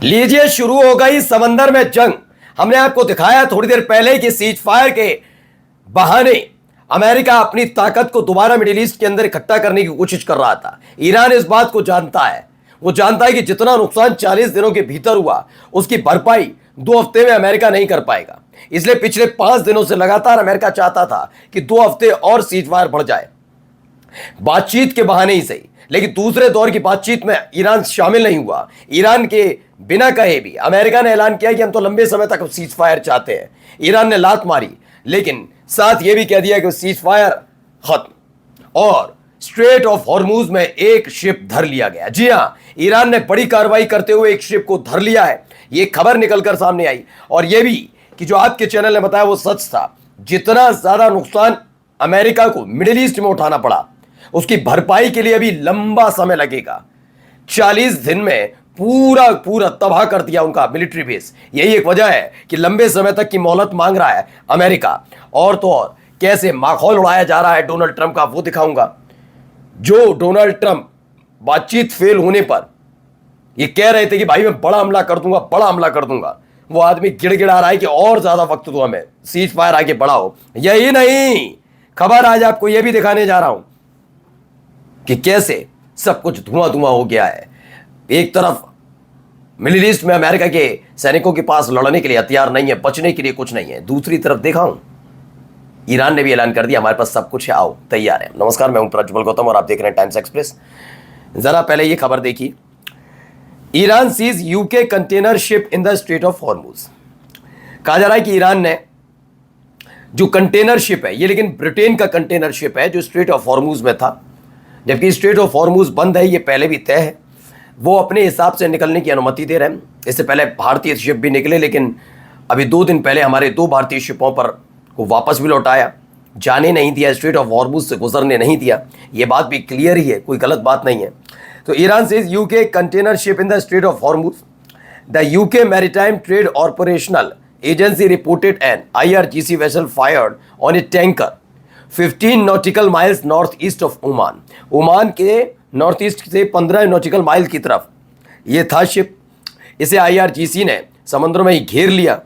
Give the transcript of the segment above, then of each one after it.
लीजिए, शुरू हो गई समंदर में जंग। हमने आपको दिखाया थोड़ी देर पहले कि सीज फायर के बहाने अमेरिका अपनी ताकत को दोबारा मिडिल ईस्ट के अंदर इकट्ठा करने की कोशिश कर रहा था। ईरान इस बात को जानता है, वो जानता है कि जितना नुकसान 40 दिनों के भीतर हुआ उसकी भरपाई 2 हफ्ते में अमेरिका नहीं कर पाएगा। इसलिए पिछले 5 दिनों से लगातार अमेरिका चाहता था कि 2 हफ्ते और सीज फायर बढ़ जाए, बातचीत के बहाने ही सही। लेकिन दूसरे दौर की बातचीत में ईरान शामिल नहीं हुआ। ईरान के बिना कहे भी अमेरिका ने ऐलान किया कि हम तो लंबे समय तक सीज फायर चाहते हैं। ईरान ने लात मारी, लेकिन साथ यह भी कह दिया कि सीज फायर खत्म। और स्ट्रेट ऑफ हॉर्मूज में एक शिप धर लिया गया। जी हां, ईरान ने बड़ी कार्रवाई करते हुए एक शिप को धर लिया है। यह खबर निकलकर सामने आई, और यह भी कि जो आपके चैनल ने बताया वो सच था। जितना ज्यादा नुकसान अमेरिका को मिडिल ईस्ट में उठाना पड़ा, उसकी भरपाई के लिए अभी लंबा समय लगेगा। 40 दिन में पूरा तबाह कर दिया उनका मिलिट्री बेस। यही एक वजह है कि लंबे समय तक की मोहलत मांग रहा है अमेरिका। और तो और कैसे माहौल उड़ाया जा रहा है डोनाल्ड ट्रंप का, वो दिखाऊंगा। जो डोनाल्ड ट्रंप बातचीत फेल होने पर ये कह रहे थे कि भाई मैं बड़ा हमला कर दूंगा, बड़ा हमला कर दूंगा, वो आदमी गिड़गिड़ा रहा है कि और ज्यादा वक्त दो हमें, सीज फायर आगे बढ़ाओ। यही नहीं, खबर आज आपको यह भी दिखाने जा रहा हूं कि कैसे सब कुछ धुआं धुआं हो गया है। एक तरफ मिडिल ईस्ट में अमेरिका के सैनिकों के पास लड़ने के लिए हथियार नहीं है, बचने के लिए कुछ नहीं है। दूसरी तरफ देखा हूं, ईरान ने भी ऐलान कर दिया हमारे पास सब कुछ है, आओ तैयार है। नमस्कार, मैं हूं प्रज्वल गौतम और आप देख रहे हैं टाइम्स एक्सप्रेस। जरा पहले ये खबर देखिए, Iran seize UK container ship in the strait of Hormuz. कहा जा रहा है कि ईरान ने जो कंटेनर शिप है, ये लेकिन ब्रिटेन का कंटेनर शिप है जो स्ट्रेट ऑफ हॉर्मूज में था, जबकि स्ट्रेट ऑफ हॉर्मूज बंद है, ये पहले भी तय है। वो अपने हिसाब से निकलने की अनुमति दे रहे हैं। इससे पहले भारतीय शिप भी निकले, लेकिन अभी 2 दिन पहले हमारे 2 भारतीय शिपों पर को वापस भी लौटाया, जाने नहीं दिया, स्ट्रेट ऑफ हॉर्मूज से गुजरने नहीं दिया। ये बात भी क्लियर ही है, कोई गलत बात नहीं है। तो ईरान से UK container ship in the strait of Hormuz, the UK maritime trade operational agency reported an IRGC vessel fired on a tanker 15 nautical miles north east of Oman. Oman के north east से 15 nautical mile की तरफ ये था ship. इसे IRGC ने समुद्र में ही घेर लिया,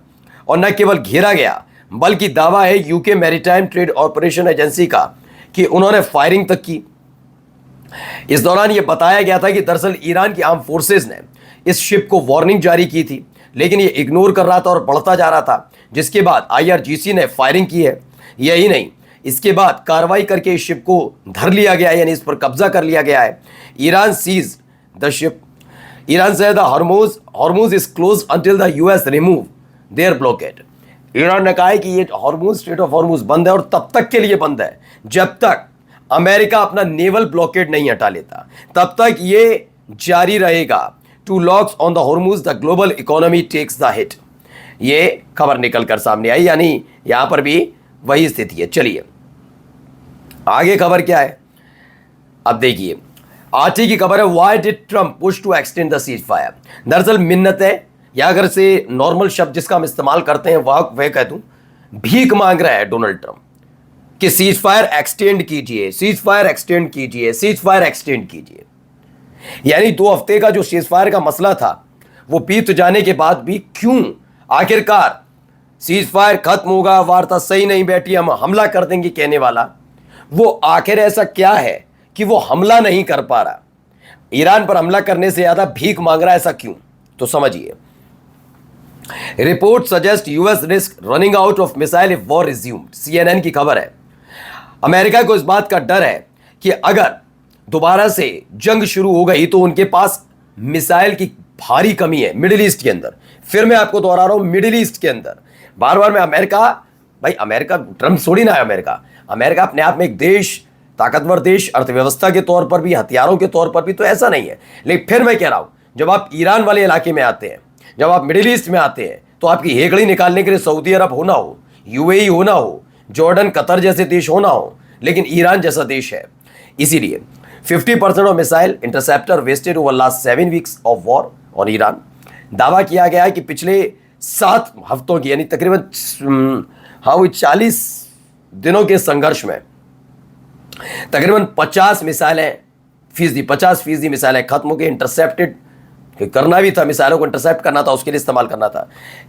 और न केवल घेरा गया बल्कि दावा है UK maritime trade operation agency का कि उन्होंने फायरिंग तक की। इस दौरान यह बताया गया था कि दरअसल ईरान की आर्म फोर्सेज ने इस शिप को वार्निंग जारी की थी, लेकिन ये इग्नोर कर रहा था और बढ़ता जा रहा था, जिसके बाद IRGC ने फायरिंग की है। यही नहीं, इसके बाद कार्रवाई करके इस शिप को धर लिया गया, यानी इस पर कब्जा कर लिया गया है। Iran seize the ship. Iran says the Hormuz is close until the US remove their blockade. Iran ने कहा है कि ये हॉर्मूज, स्ट्रेट ऑफ हॉर्मूज बंद है, और तब तक के लिए बंद है जब तक अमेरिका अपना नेवल ब्लॉकेड नहीं हटा लेता, तब तक ये जारी रहेगा। Two locks on the Hormuz, the global economy takes the hit. ये खबर निकल कर सामने आई, यानी यहां पर भी वही स्थिति है। चलिए आगे खबर क्या है, अब देखिए। आज की खबर है, why did Trump push to extend the ceasefire. दरअसल मिन्नत है, या अगर से नॉर्मल शब्द जिसका हम इस्तेमाल करते हैं वह कह दूं, भीख मांग रहा है डोनाल्ड ट्रंप कि सीज फायर एक्सटेंड कीजिए, सीज फायर एक्सटेंड कीजिए, सीज फायर एक्सटेंड कीजिए। यानी 2 हफ्ते का जो सीज फायर का मसला था वो बीत जाने के बाद भी क्यों आखिरकार सीज फायर खत्म होगा, वार्ता सही नहीं बैठी, हम हमला कर देंगे कहने वाला, वो आखिर ऐसा क्या है कि वो हमला नहीं कर पा रहा। ईरान पर हमला करने से ज्यादा भीख मांग रहा है, ऐसा क्यों? तो समझिए। Report suggest US risk running out of missile if war resumed. CNN की खबर है, अमेरिका को इस बात का डर है कि अगर दोबारा से जंग शुरू हो गई तो उनके पास मिसाइल की भारी कमी है मिडिल ईस्ट के अंदर। फिर मैं आपको दोहरा रहा हूं, मिडिल ईस्ट के अंदर बार बार मैं अमेरिका, भाई अमेरिका ट्रंप छोड़ी ना है। अमेरिका अपने आप में एक देश, ताकतवर देश, अर्थव्यवस्था के तौर पर भी, हथियारों के तौर पर भी, तो ऐसा नहीं है। लेकिन फिर मैं कह रहा हूं, जब आप ईरान वाले इलाके में आते हैं, जब आप मिडिल ईस्ट में आते हैं, तो आपकी हेकड़ी निकालने के लिए सऊदी अरब होना हो, UAE होना हो, जॉर्डन, कतर जैसे देश होना हो, लेकिन ईरान जैसा देश है। इसीलिए 50% of missile interceptor wasted over last 7 weeks of war on Iran. दावा किया गया है कि पिछले 7 हफ्तों की, यानी तकरीबन 40 दिनों के संघर्ष में तकरीबन 50% मिसाइलें खत्म हो गई, इंटरसेप्टेड कि करना भी था, मिसाइलों को इंटरसेप्ट करना था, उसके लिए इस्तेमाल करना था।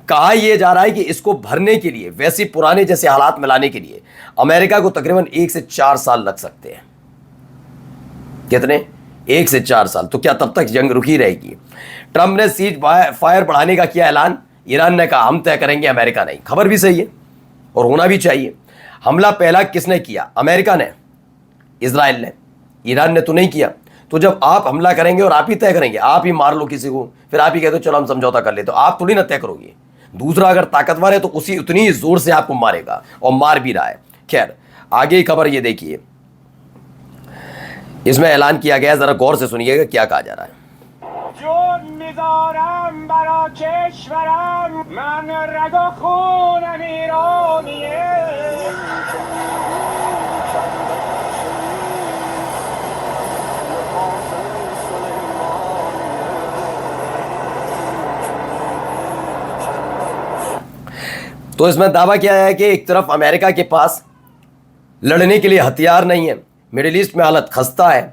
कहा यह जा रहा है कि इसको भरने के लिए, वैसे पुराने जैसे हालात में लाने के लिए अमेरिका को तकरीबन 1 से 4 साल लग सकते हैं। कितने? 1 से 4 साल। तो क्या तब तक जंग रुकी रहेगी? ट्रंप ने सीज फायर बढ़ाने का किया ऐलान। ईरान ने कहा हम तय करेंगे, अमेरिका नहीं। खबर भी सही है और होना भी चाहिए। हमला पहला किसने किया? अमेरिका ने, इजराइल ने, ईरान ने तो नहीं किया। तो जब आप हमला करेंगे और आप ही तय करेंगे, आप ही मार लो किसी को, फिर आप ही कहते हो चलो हम समझौता कर ले, तो आप थोड़ी ना तय करोगे। दूसरा अगर ताकतवर है तो उसी उतनी जोर से आपको मारेगा, और मार भी रहा है। खैर, आगे की खबर ये देखिए, इसमें ऐलान किया गया, जरा गौर से सुनिएगा क्या कहा जा रहा है। तो इसमें दावा किया है कि एक तरफ अमेरिका के पास लड़ने के लिए हथियार नहीं है, मिडिल ईस्ट में हालत खस्ता है।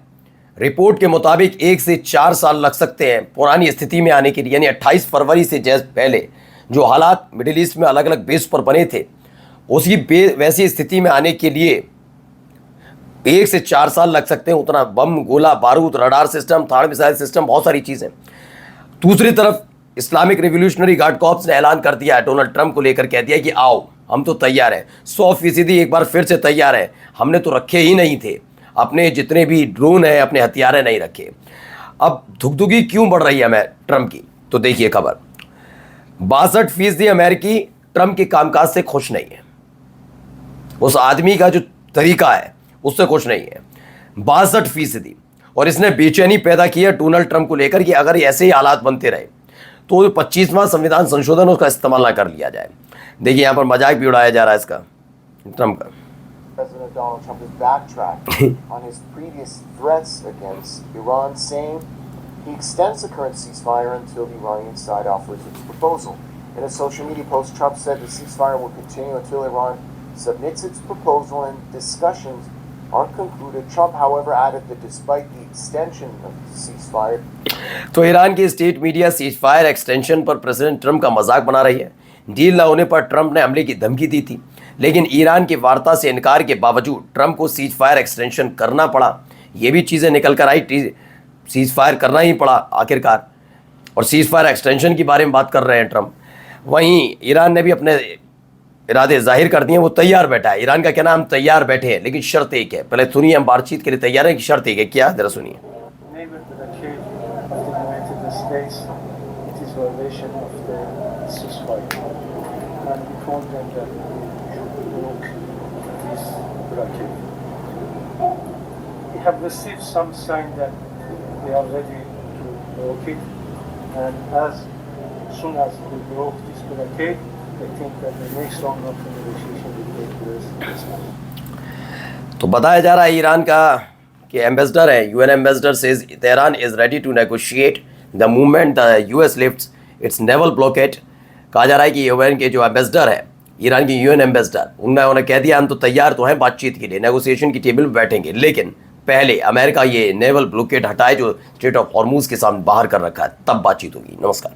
रिपोर्ट के मुताबिक 1 से 4 साल लग सकते हैं पुरानी स्थिति में आने के लिए, यानी 28 फरवरी से जैसे पहले जो हालात मिडिल ईस्ट में अलग अलग बेस पर बने थे, उसी वैसी स्थिति में आने के लिए 1 से 4 साल लग सकते हैं। उतना बम, गोला बारूद, रडार सिस्टम, थाड़ मिसाइल सिस्टम, बहुत सारी चीज़ें। दूसरी तरफ इस्लामिक रिवोल्यूशनरी गार्ड कॉर्प्स ने ऐलान कर दिया है, डोनाल्ड ट्रंप को लेकर कह दिया कि आओ, हम तो तैयार हैं, 100% एक बार फिर से तैयार है। हमने तो रखे ही नहीं थे, अपने जितने भी ड्रोन हैं, अपने हथियार नहीं रखे। अब धुकधुकी क्यों बढ़ रही है मैं ट्रंप की? तो देखिए खबर, 62% अमेरिकी ट्रंप के कामकाज से खुश नहीं है। उस आदमी का जो तरीका है उससे खुश नहीं है, 62%। और इसने बेचैनी पैदा की है डोनाल्ड ट्रंप को लेकर कि अगर ऐसे ही हालात बनते रहे तो 25वां संविधान संशोधन उसका इस्तेमाल ना कर लिया जाए। देखिए यहाँ पर मजाक भी उड़ाया जा रहा है इसका, ट्रंप का। President Donald Trump has backtracked on his previous threats against Iran, saying he extends the current ceasefire until the Iranian side offers its proposal. In a social media post, Trump said the ceasefire will continue until Iran submits its proposal and discussions are concluded. Trump, however, added that despite the extension of the ceasefire, तो Iran की state media ceasefire extension पर president Trump का मजाक बना रही है। Deal न होने पर ट्रंप ने हमले की धमकी दी थी, लेकिन ईरान की वार्ता से इनकार के बावजूद ट्रंप को सीजफायर एक्सटेंशन करना पड़ा। ये भी चीज़ें निकल कर आई, सीजफायर करना ही पड़ा आखिरकार, और सीजफायर एक्सटेंशन के बारे में बात कर रहे हैं ट्रंप। वहीं ईरान ने भी अपने इरादे जाहिर कर दिए, वो तैयार बैठा है। ईरान का कहना हम तैयार बैठे हैं, लेकिन शर्त एक है। पहले सुनिए, हम बातचीत के लिए तैयार हैं कि शर्त एक है। क्या, जरा सुनिए। We have received some sign that they are ready to blockade, and as soon as we broke this blockade, I think that the next round of negotiation will take place this month. तो बताया जा रहा है Iran का कि ambassador है, UN ambassador says Tehran is ready to negotiate the movement the US lifts its naval blockade. कहा जा रहा है कि यूएन के जो एम्बेसडर है, ईरान की यूएन एम्बेसडर, उन्होंने कह दिया हम तो तैयार तो हैं बातचीत के लिए, नेगोशिएशन की टेबल पर बैठेंगे, लेकिन पहले अमेरिका ये नेवल ब्लॉकेट हटाए जो स्ट्रेट ऑफ हॉर्मूज के सामने बाहर कर रखा है, तब बातचीत होगी। नमस्कार।